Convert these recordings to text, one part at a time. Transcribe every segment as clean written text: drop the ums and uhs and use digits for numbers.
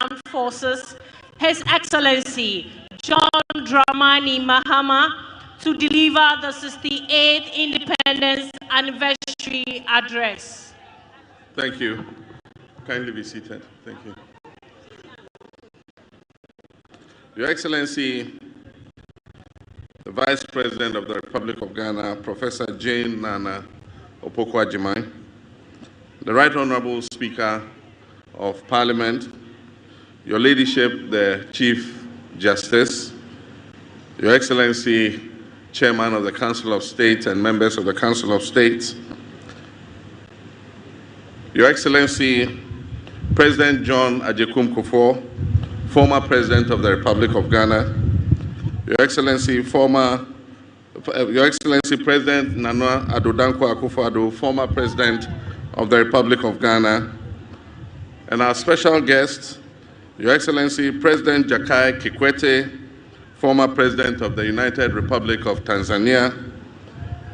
Armed Forces, His Excellency John Dramani Mahama, to deliver the 68th Independence Anniversary Address. Thank you. Kindly be seated. Thank you. Your Excellency, the Vice President of the Republic of Ghana, Professor Jane Nana Opoku-Agyeman, the Right Honorable Speaker of Parliament, Your Ladyship, the Chief Justice, Your Excellency, Chairman of the Council of State and members of the Council of State, Your Excellency, President John Agyekum Kufuor, former President of the Republic of Ghana, Your Excellency, President Nana Addo Dankwa Akufo-Addo, former President of the Republic of Ghana, and our special guest, Your Excellency, President Jakaya Kikwete, former President of the United Republic of Tanzania,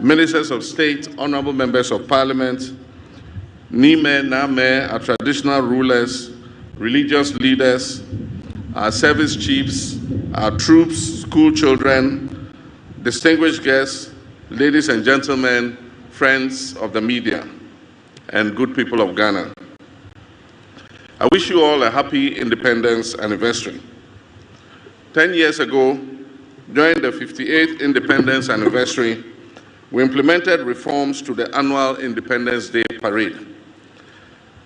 Ministers of State, Honorable Members of Parliament, Nime, Name, our traditional rulers, religious leaders, our service chiefs, our troops, school children, distinguished guests, ladies and gentlemen, friends of the media, and good people of Ghana. I wish you all a happy Independence Anniversary. 10 years ago, during the 58th Independence Anniversary, we implemented reforms to the annual Independence Day Parade.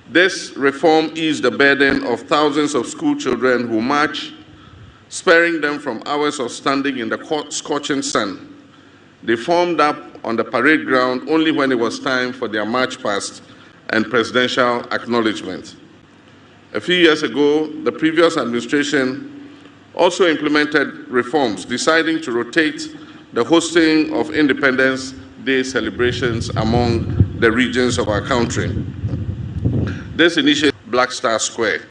This reform eased the burden of thousands of school children who march, sparing them from hours of standing in the scorching sun. They formed up on the parade ground only when it was time for their march past and presidential acknowledgement. A few years ago, the previous administration also implemented reforms, deciding to rotate the hosting of Independence Day celebrations among the regions of our country. This initiative is Black Star Square.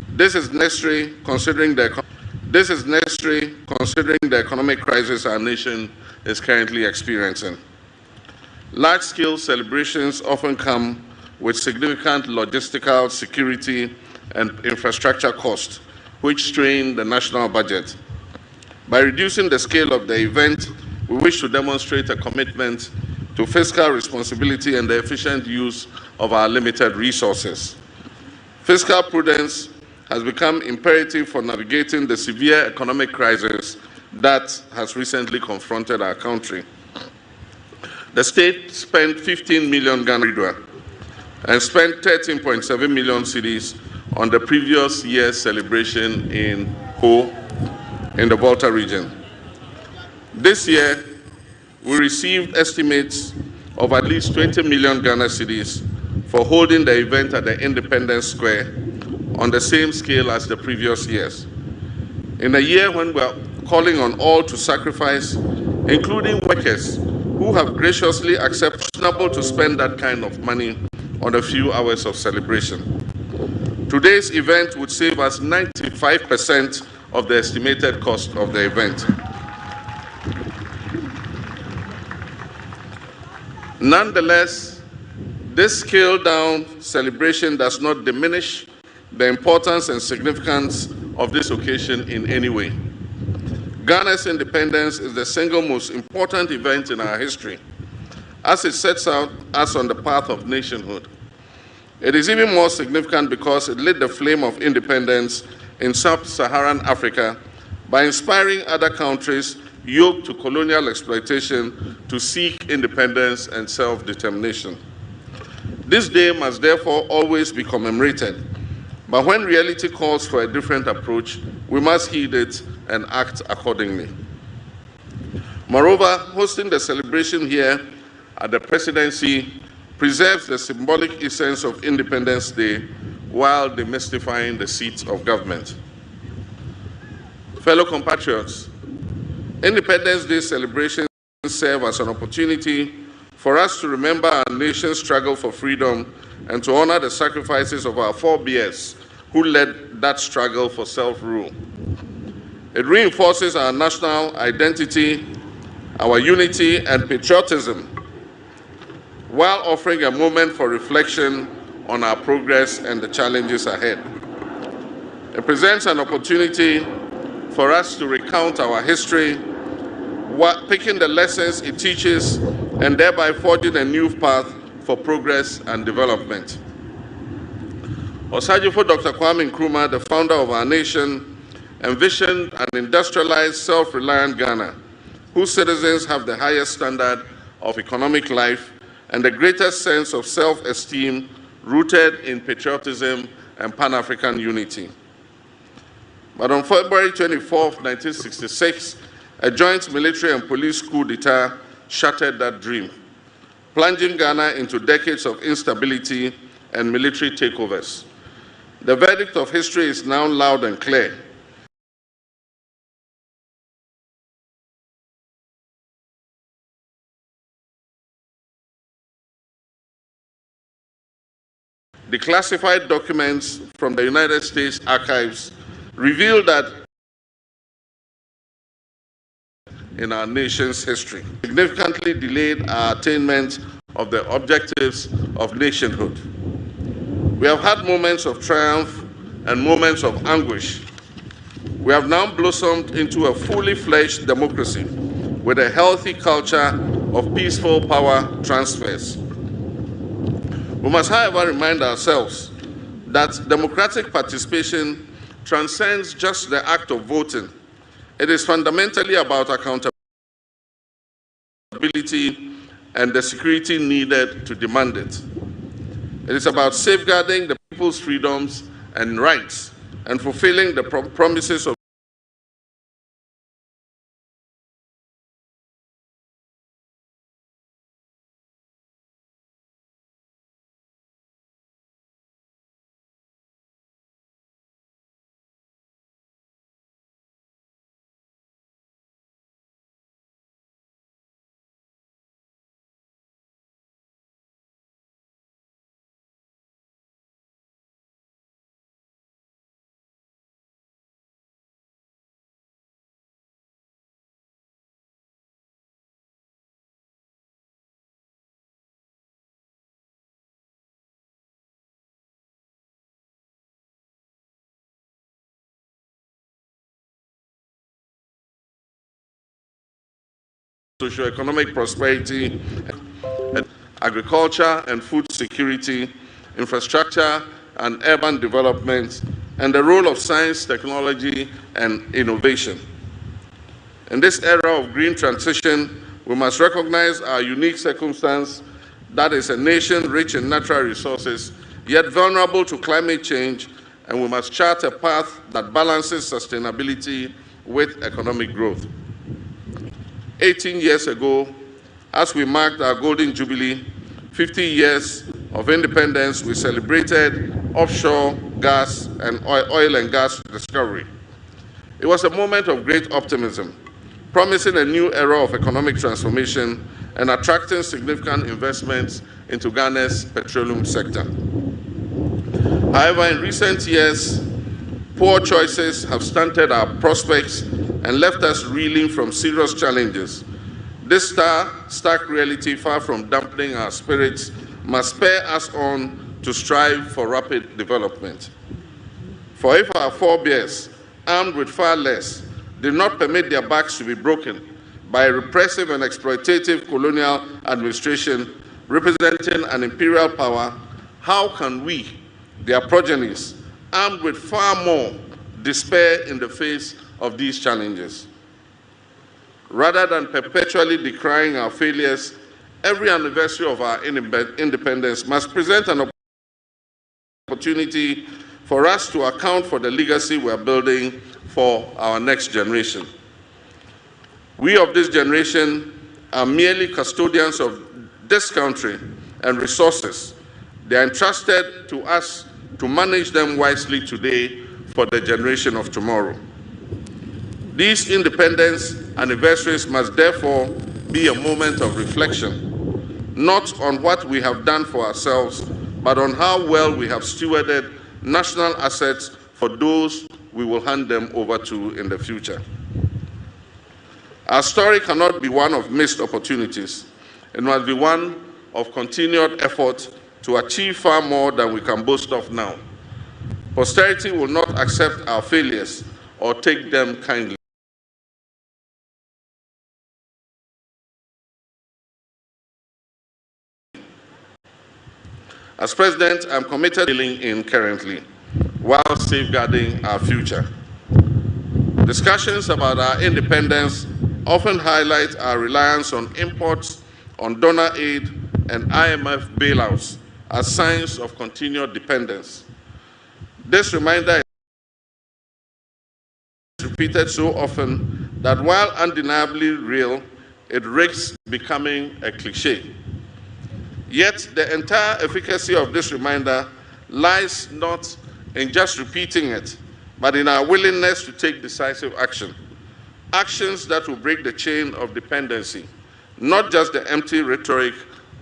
This is necessary considering the economic crisis our nation is currently experiencing. Large-scale celebrations often come with significant logistical, security, and infrastructure costs, which strain the national budget. By reducing the scale of the event, we wish to demonstrate a commitment to fiscal responsibility and the efficient use of our limited resources. Fiscal prudence has become imperative for navigating the severe economic crisis that has recently confronted our country. The state spent 15 million Ghana and spent 13.7 million cedis on the previous year's celebration in Ho, in the Volta region. This year, we received estimates of at least 20 million Ghana cedis for holding the event at the Independence Square on the same scale as the previous years. In a year when we are calling on all to sacrifice, including workers who have graciously accepted to spend that kind of money on a few hours of celebration. Today's event would save us 95% of the estimated cost of the event. Nonetheless, this scaled-down celebration does not diminish the importance and significance of this occasion in any way. Ghana's independence is the single most important event in our history, as it sets out us on the path of nationhood. It is even more significant because it lit the flame of independence in sub-Saharan Africa by inspiring other countries yoked to colonial exploitation to seek independence and self-determination. This day must therefore always be commemorated, but when reality calls for a different approach, we must heed it and act accordingly. Moreover, hosting the celebration here at the Presidency preserves the symbolic essence of Independence Day while demystifying the seats of government. Fellow compatriots, Independence Day celebrations serve as an opportunity for us to remember our nation's struggle for freedom and to honor the sacrifices of our forebears who led that struggle for self-rule. It reinforces our national identity, our unity and patriotism, while offering a moment for reflection on our progress and the challenges ahead. It presents an opportunity for us to recount our history, picking the lessons it teaches, and thereby forging a new path for progress and development. Osagyefo Dr. Kwame Nkrumah, the founder of our nation, envisioned an industrialized, self-reliant Ghana, whose citizens have the highest standard of economic life and the greatest sense of self-esteem rooted in patriotism and Pan-African unity. But on February 24, 1966, a joint military and police coup d'etat shattered that dream, plunging Ghana into decades of instability and military takeovers. The verdict of history is now loud and clear. The classified documents from the United States archives reveal that in our nation's history, significantly delayed our attainment of the objectives of nationhood. We have had moments of triumph and moments of anguish. We have now blossomed into a fully fledged democracy with a healthy culture of peaceful power transfers. We must, however, remind ourselves that democratic participation transcends just the act of voting. It is fundamentally about accountability and the security needed to demand it. It is about safeguarding the people's freedoms and rights and fulfilling the promises of socio-economic prosperity, agriculture and food security, infrastructure and urban development, and the role of science, technology, and innovation. In this era of green transition, we must recognize our unique circumstance that is a nation rich in natural resources, yet vulnerable to climate change, and we must chart a path that balances sustainability with economic growth. 18 years ago, as we marked our Golden Jubilee, 50 years of independence, we celebrated offshore gas and oil and gas discovery. It was a moment of great optimism, promising a new era of economic transformation and attracting significant investments into Ghana's petroleum sector. However, in recent years, poor choices have stunted our prospects and left us reeling from serious challenges. This stark reality, far from dampening our spirits, must spur us on to strive for rapid development. For if our forebears, armed with far less, did not permit their backs to be broken by a repressive and exploitative colonial administration representing an imperial power, how can we, their progenies, armed with far more, despair in the face of these challenges? Rather than perpetually decrying our failures, every anniversary of our independence must present an opportunity for us to account for the legacy we are building for our next generation. We of this generation are merely custodians of this country and resources. They are entrusted to us to manage them wisely today for the generation of tomorrow. These independence anniversaries must therefore be a moment of reflection, not on what we have done for ourselves, but on how well we have stewarded national assets for those we will hand them over to in the future. Our story cannot be one of missed opportunities. It must be one of continued effort to achieve far more than we can boast of now. Posterity will not accept our failures or take them kindly. As President, I'm committed to dealing in currently, while safeguarding our future. Discussions about our independence often highlight our reliance on imports, on donor aid, and IMF bailouts as signs of continued dependence. This reminder is repeated so often that while undeniably real, it risks becoming a cliché. Yet the entire efficacy of this reminder lies not in just repeating it, but in our willingness to take decisive action. Actions that will break the chain of dependency, not just the empty rhetoric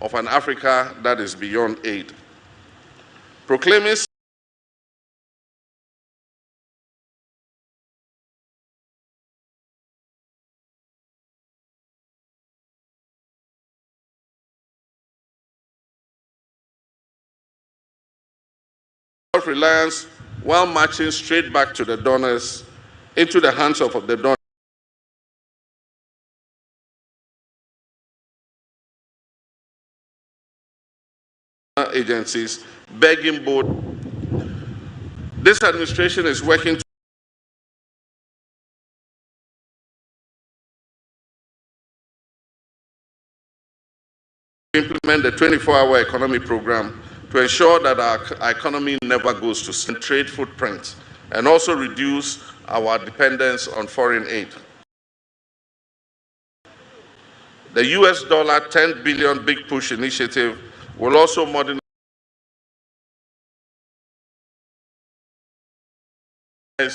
of an Africa that is beyond aid. Proclaiming self-reliance while marching straight back to the donors, into the hands of the donors, agencies, begging both. This administration is working to implement the 24-hour economy program to ensure that our economy never goes to trade footprint and also reduce our dependence on foreign aid. The US dollar $10 billion Big Push initiative will also modernize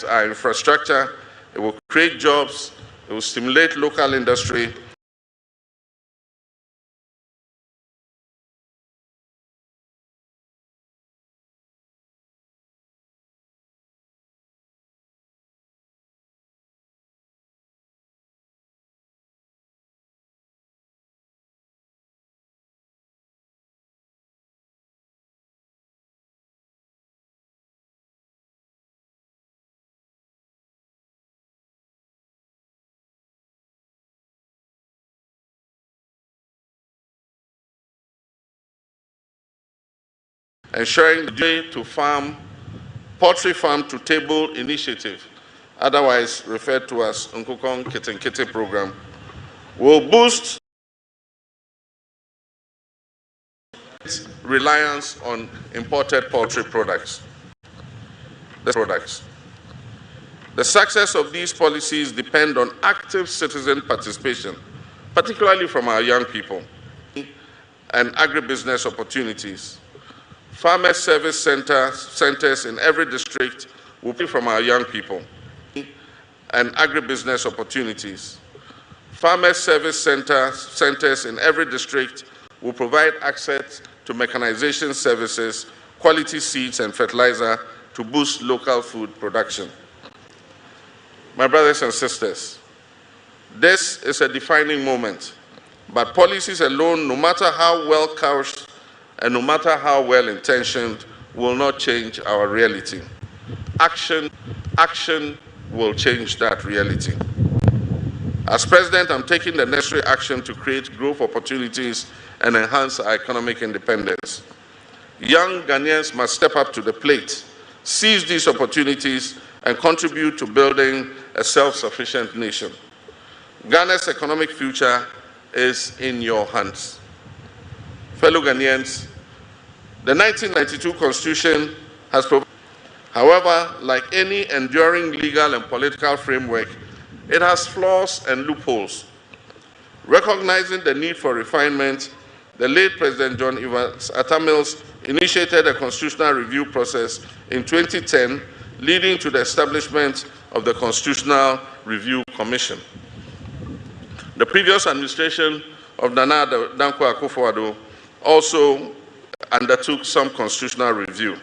our infrastructure, it will create jobs, it will stimulate local industry, ensuring the way to farm, poultry farm to table initiative, otherwise referred to as Nkukong Kitinkiti program, will boost reliance on imported poultry products. The success of these policies depend on active citizen participation, particularly from our young people, and agribusiness opportunities. Farmer service centers in every district will be from our young people, and agribusiness opportunities. Farmer service centers in every district will provide access to mechanization services, quality seeds and fertilizer to boost local food production. My brothers and sisters, this is a defining moment, but policies alone, no matter how well couched and no matter how well intentioned, will not change our reality. Action will change that reality. As President, I'm taking the necessary action to create growth opportunities and enhance our economic independence. Young Ghanaians must step up to the plate, seize these opportunities, and contribute to building a self-sufficient nation. Ghana's economic future is in your hands. Fellow Ghanaians, the 1992 Constitution has provided, however, like any enduring legal and political framework, it has flaws and loopholes. Recognizing the need for refinement, the late President John Evans Atta Mills initiated a constitutional review process in 2010, leading to the establishment of the Constitutional Review Commission. The previous administration of Nana Dankwa Akufo-Addo also undertook some constitutional review.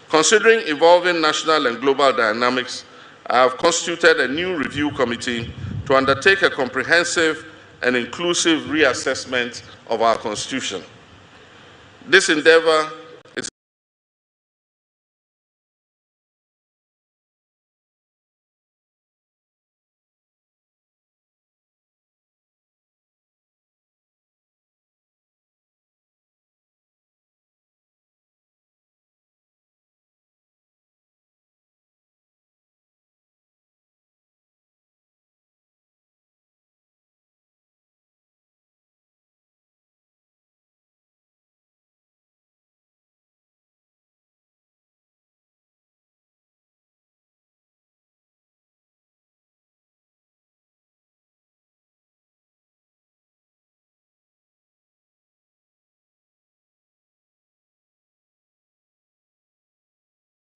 Considering evolving national and global dynamics, I have constituted a new review committee to undertake a comprehensive and inclusive reassessment of our Constitution. This endeavor is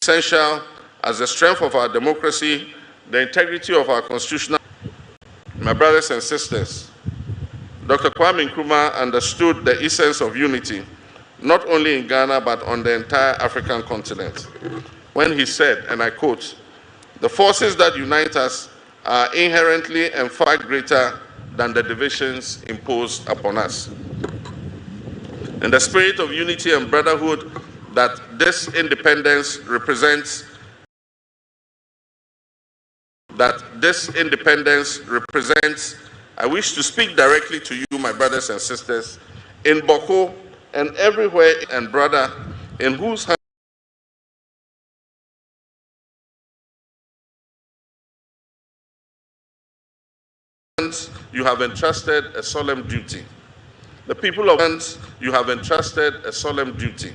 essential as the strength of our democracy, the integrity of our constitutional. My brothers and sisters, Dr. Kwame Nkrumah understood the essence of unity, not only in Ghana but on the entire African continent, when he said, and I quote, "The forces that unite us are inherently and far greater than the divisions imposed upon us." In the spirit of unity and brotherhood that this independence represents, I wish to speak directly to you, my brothers and sisters, in Boko and everywhere, and brother, in whose hands you have entrusted a solemn duty. The people of hands you have entrusted a solemn duty.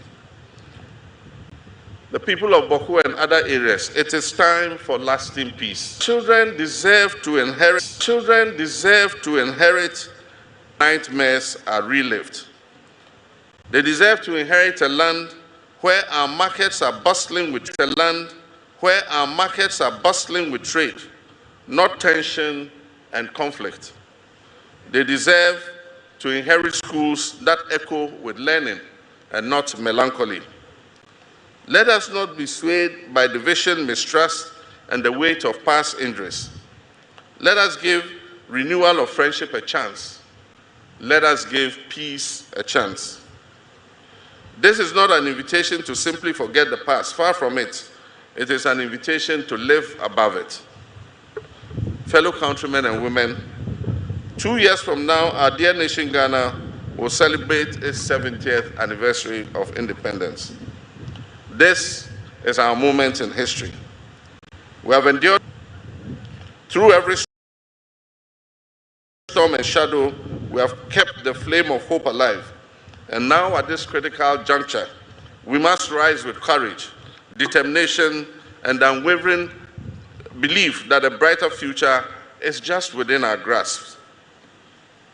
The people of Boko and other areas, it is time for lasting peace. Children deserve to inherit nightmares are relived. They deserve to inherit a land where our markets are bustling with trade, not tension and conflict. They deserve to inherit schools that echo with learning and not melancholy. Let us not be swayed by division, mistrust, and the weight of past injuries. Let us give renewal of friendship a chance. Let us give peace a chance. This is not an invitation to simply forget the past. Far from it. It is an invitation to live above it. Fellow countrymen and women, 2 years from now, our dear nation Ghana will celebrate its 70th anniversary of independence. This is our moment in history. We have endured through every storm and shadow. We have kept the flame of hope alive. And now at this critical juncture, we must rise with courage, determination, and unwavering belief that a brighter future is just within our grasp.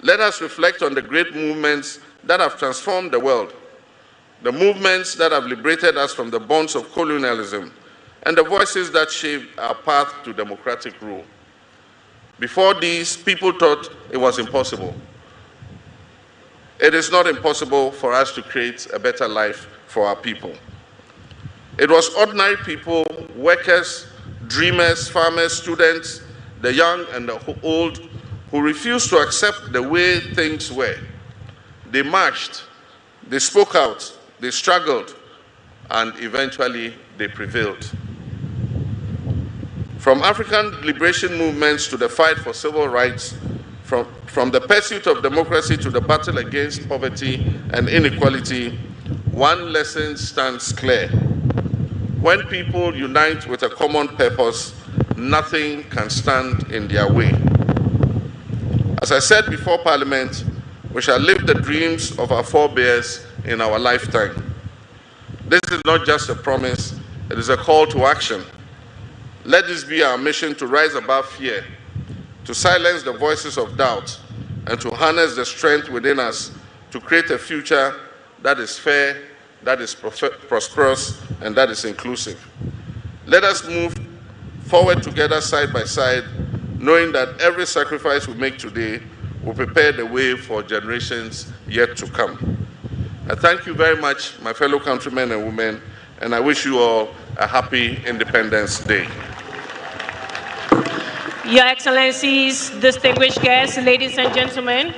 Let us reflect on the great movements that have transformed the world, the movements that have liberated us from the bonds of colonialism, and the voices that shaped our path to democratic rule. Before these, people thought it was impossible. It is not impossible for us to create a better life for our people. It was ordinary people, workers, dreamers, farmers, students, the young and the old, who refused to accept the way things were. They marched, they spoke out, they struggled, and eventually they prevailed. From African liberation movements to the fight for civil rights, from the pursuit of democracy to the battle against poverty and inequality, one lesson stands clear. When people unite with a common purpose, nothing can stand in their way. As I said before Parliament, we shall live the dreams of our forebears in our lifetime. This is not just a promise, it is a call to action. Let this be our mission, to rise above fear, to silence the voices of doubt, and to harness the strength within us to create a future that is fair, that is prosperous, and that is inclusive. Let us move forward together side by side, knowing that every sacrifice we make today will prepare the way for generations yet to come. I thank you very much, my fellow countrymen and women, and I wish you all a happy Independence Day. Your Excellencies, distinguished guests, ladies and gentlemen,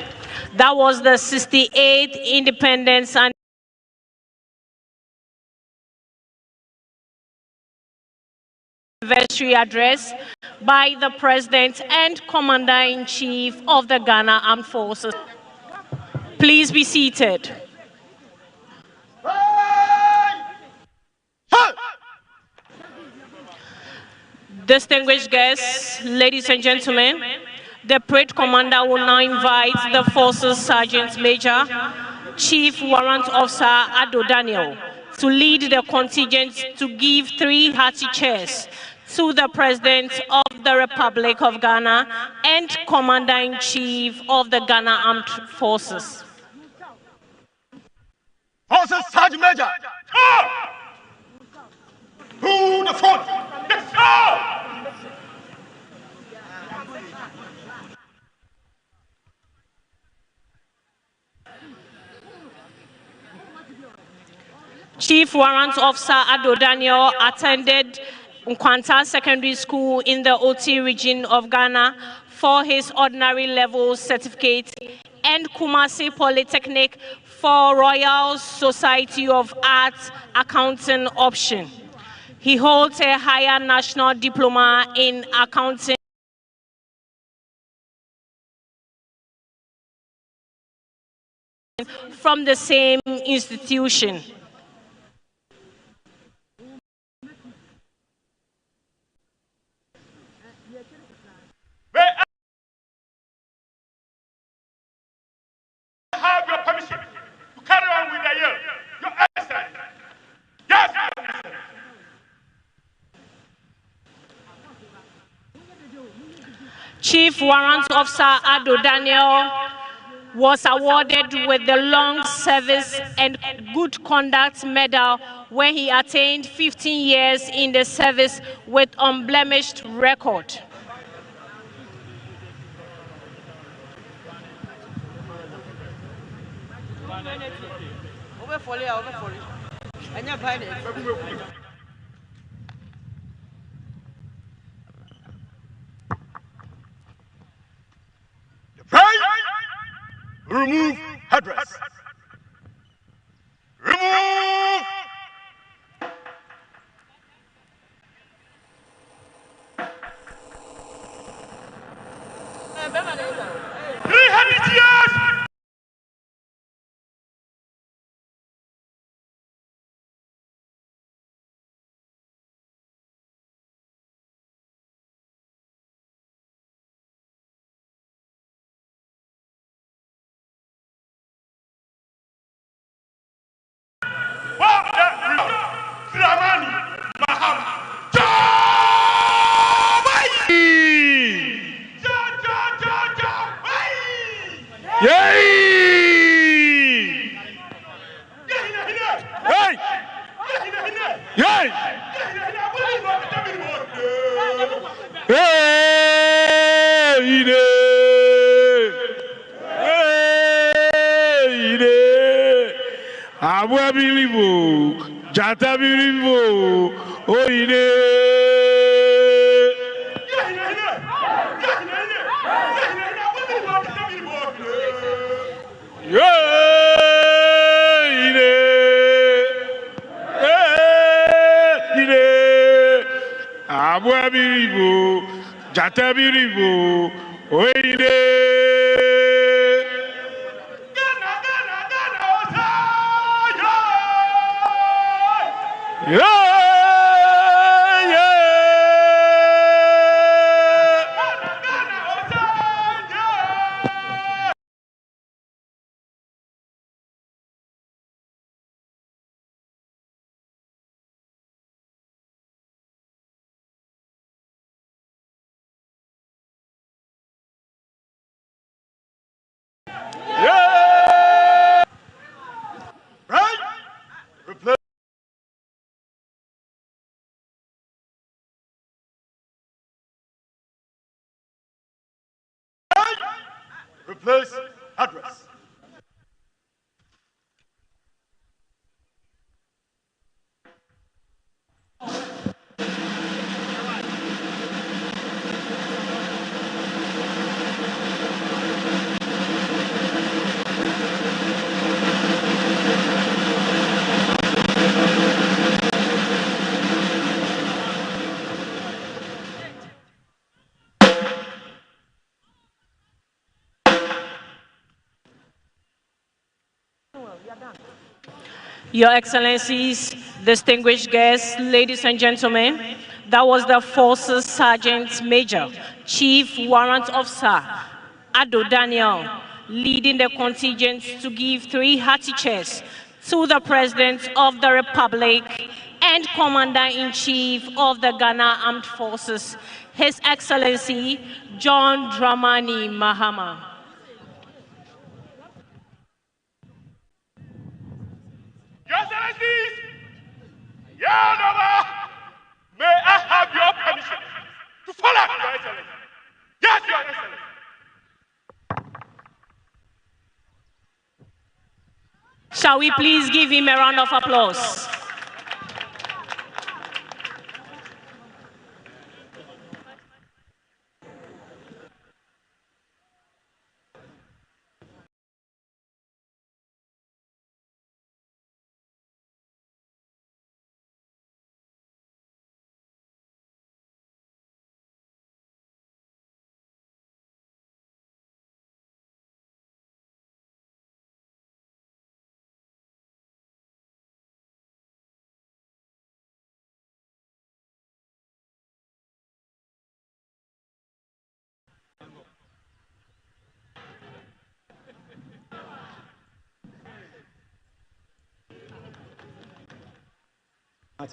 that was the 68th Independence anniversary address by the President and Commander-in-Chief of the Ghana Armed Forces. Please be seated. Distinguished guests, ladies and gentlemen, the parade commander will now invite the Forces Sergeant Major, Chief Warrant Officer Ado Daniel, to lead the contingent to give 3 hearty cheers to the President of the Republic of Ghana and Commander-in-Chief of the Ghana Armed Forces. Forces Sergeant Major, to the front. Yes, sir. Chief Warrant Officer Ado Daniel attended Nkwanta Secondary School in the Oti region of Ghana for his ordinary level certificate and Kumasi Polytechnic for Royal Society of Arts accounting option. He holds a higher national diploma in accounting from the same institution. Have your permission to carry on with the year. Your Excellency. Yes. Chief Warrant Officer Ado Daniel was awarded with the Long Service and Good Conduct Medal when he attained 15 years in the service with unblemished record. Remove headdress. Remove. Three heavy cheers. Dramani Mahama. Yay! Hey! Yay! Abua bilibo, jata bilibo, oine. Abua bilibo, jata bilibo, oine. Replace address. Your Excellencies, distinguished guests, ladies and gentlemen, that was the Forces Sergeant Major, Chief Warrant Officer Ado Daniel, leading the contingent to give 3 hearty cheers to the President of the Republic and Commander-in-Chief of the Ghana Armed Forces, His Excellency John Dramani Mahama. Your Excellencies, Your Honor, may I have your permission to follow, Your Excellency? Yes, Your Excellency. Shall we please give him a round of applause?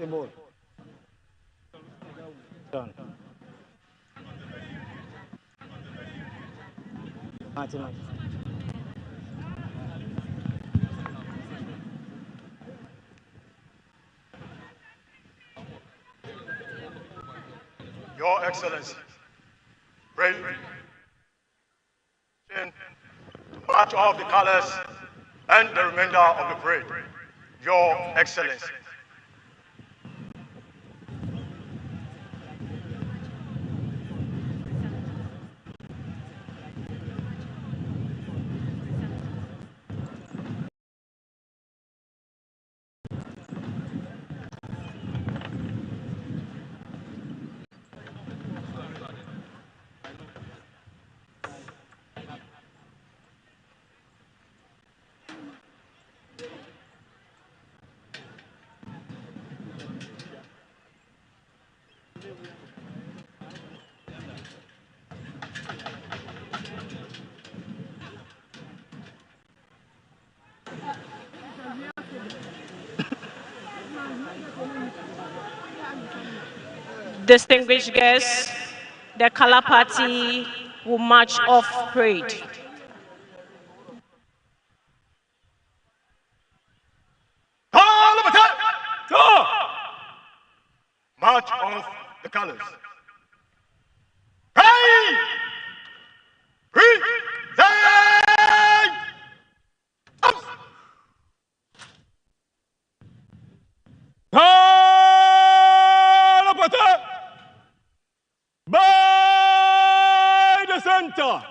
Ball. Done. Your Excellency, pray in march of the colors and the remainder of the parade. Your Excellency. Distinguished guests, the color party will march off parade. March of the colors. Hey! Present! Up! By the center.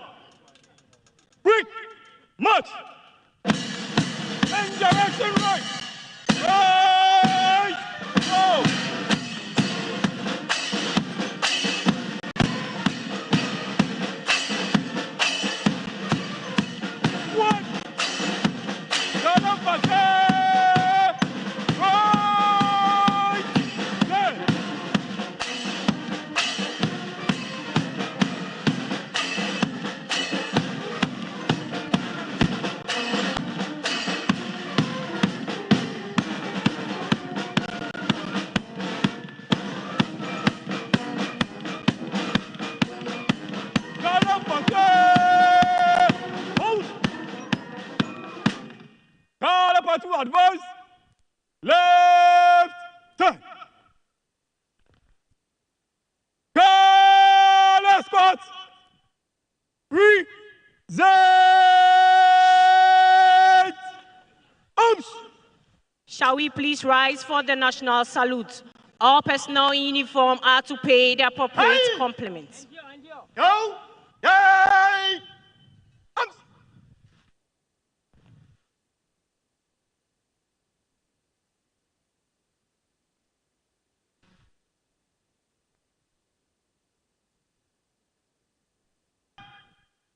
Quick march. And direction right. Right. Go. One. Galapate. Right. Then. To advance, left, turn. Color squat, present, arms. Shall we please rise for the national salute? All personnel in uniform are to pay the appropriate compliments. Go! Yay! Arms!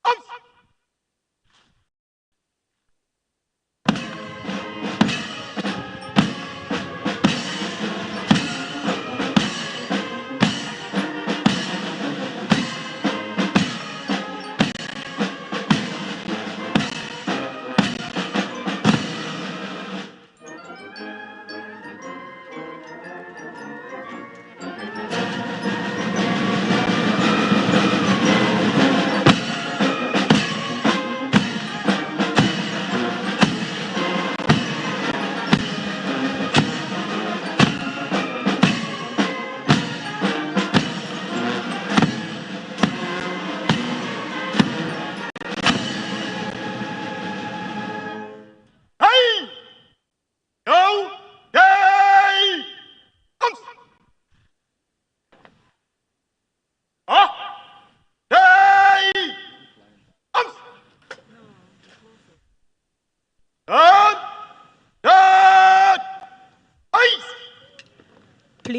Arms!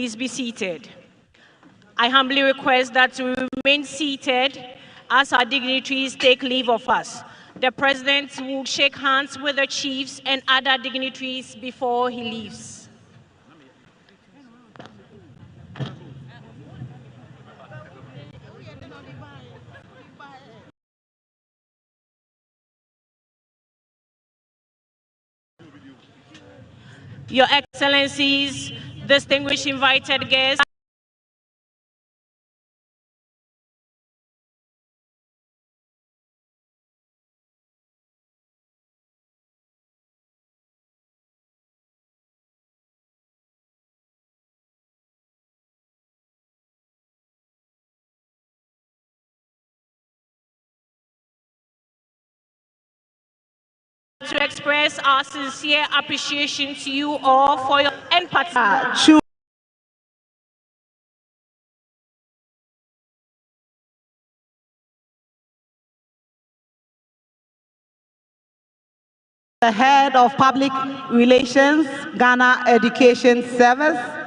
Please be seated. I humbly request that we remain seated as our dignitaries take leave of us. The President will shake hands with the chiefs and other dignitaries before he leaves. Your Excellencies, distinguished invited guests, to express our sincere appreciation to you all for your empathy. The head of public relations, Ghana Education Service.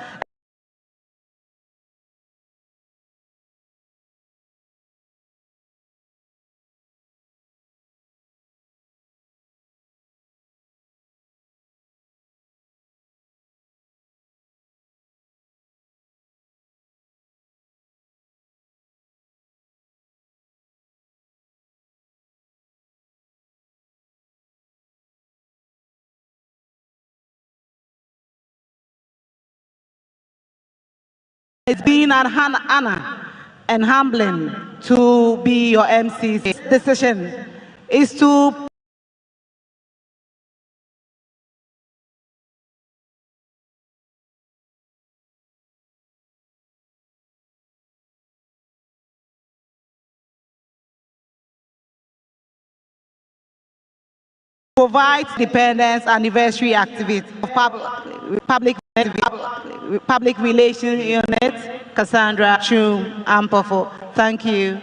It's been an honor and humbling to be your MC. Decision is to provide Independence Anniversary activity of public relations unit, Cassandra Chum Ampofo. Thank you.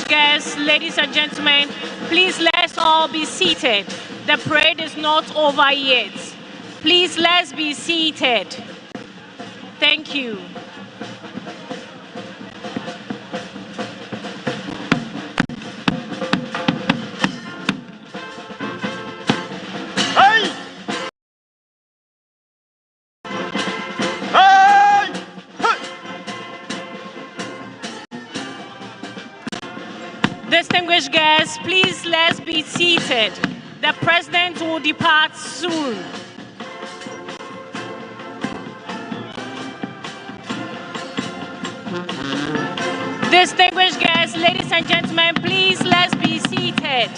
Distinguished guests, ladies and gentlemen, please let's all be seated. The parade is not over yet. Please let's be seated. Thank you. Hey! Hey! Hey! Distinguished guests, please let's be seated. The president will depart soon. Distinguished guests, ladies and gentlemen, please let's be seated.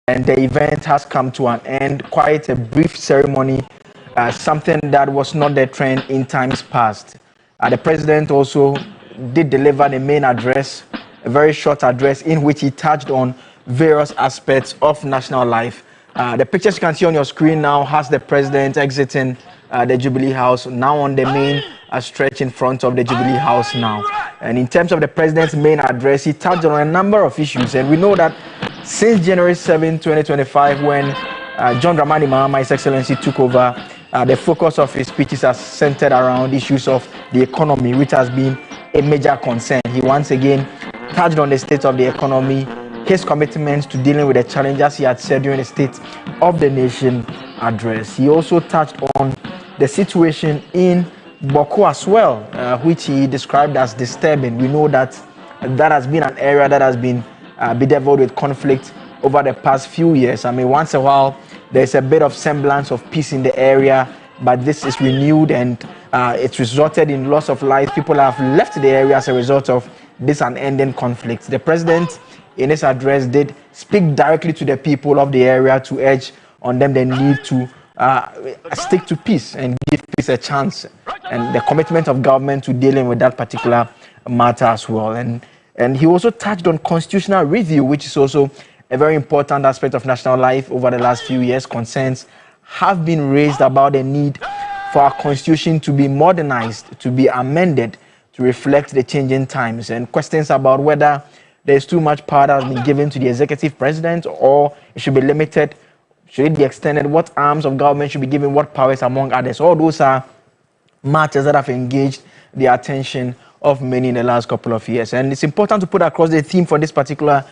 and the event has come to an end. Quite a brief ceremony, something that was not the trend in times past. The president also did deliver the main address, a very short address in which he touched on various aspects of national life. The pictures you can see on your screen now has the president exiting the Jubilee House, now on the main stretch in front of the Jubilee House now. And in terms of the president's main address, he touched on a number of issues. And we know that since January 7, 2025, when John Dramani Mahama, His Excellency, took over, the focus of his speeches has centered around issues of the economy, which has been a major concern. He once again touched on the state of the economy, his commitment to dealing with the challenges he had said during the State of the Nation address. He also touched on the situation in Bawku as well, which he described as disturbing. We know that that has been an area that has been bedeviled with conflict over the past few years. I mean, once in a while, there's a bit of semblance of peace in the area, but this is renewed and it's resulted in loss of life. People have left the area as a result of this unending conflict. The president, in his address, did speak directly to the people of the area to urge on them the need to stick to peace and give peace a chance, and the commitment of government to dealing with that particular matter as well. And he also touched on constitutional review, which is also a very important aspect of national life over the last few years. Concerns have been raised about the need for our constitution to be modernized, to be amended, to reflect the changing times, and questions about whether there's too much power that has been given to the executive president, or it should be limited, should it be extended, what arms of government should be given what powers, among others. All those are matters that have engaged the attention of many in the last couple of years. And it's important to put across the theme for this particular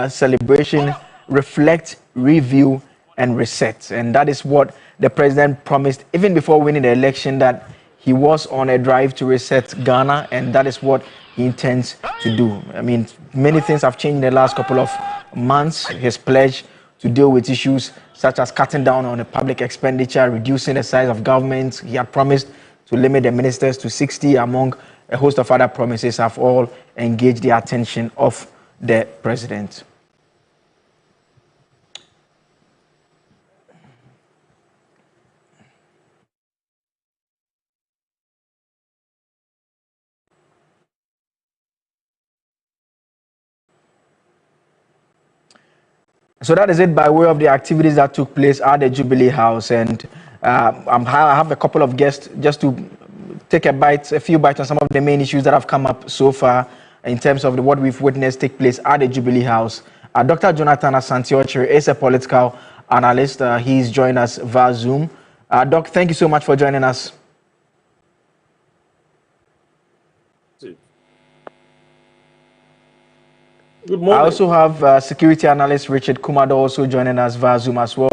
celebration: reflect, review, and reset. And that is what the president promised even before winning the election, that he was on a drive to reset Ghana, and that is what he intends to do. I mean, many things have changed in the last couple of months. His pledge to deal with issues such as cutting down on the public expenditure, reducing the size of government. He had promised to limit the ministers to 60, among a host of other promises, have all engaged the attention of the president. So that is it by way of the activities that took place at the Jubilee House. And I have a couple of guests just to take a few bites on some of the main issues that have come up so far in terms of what we've witnessed take place at the Jubilee House. Dr. Jonathan Asante-Okyere is a political analyst. He's joined us via Zoom. Doc, thank you so much for joining us. Good morning. I also have security analyst Richard Kumado also joining us via Zoom as well.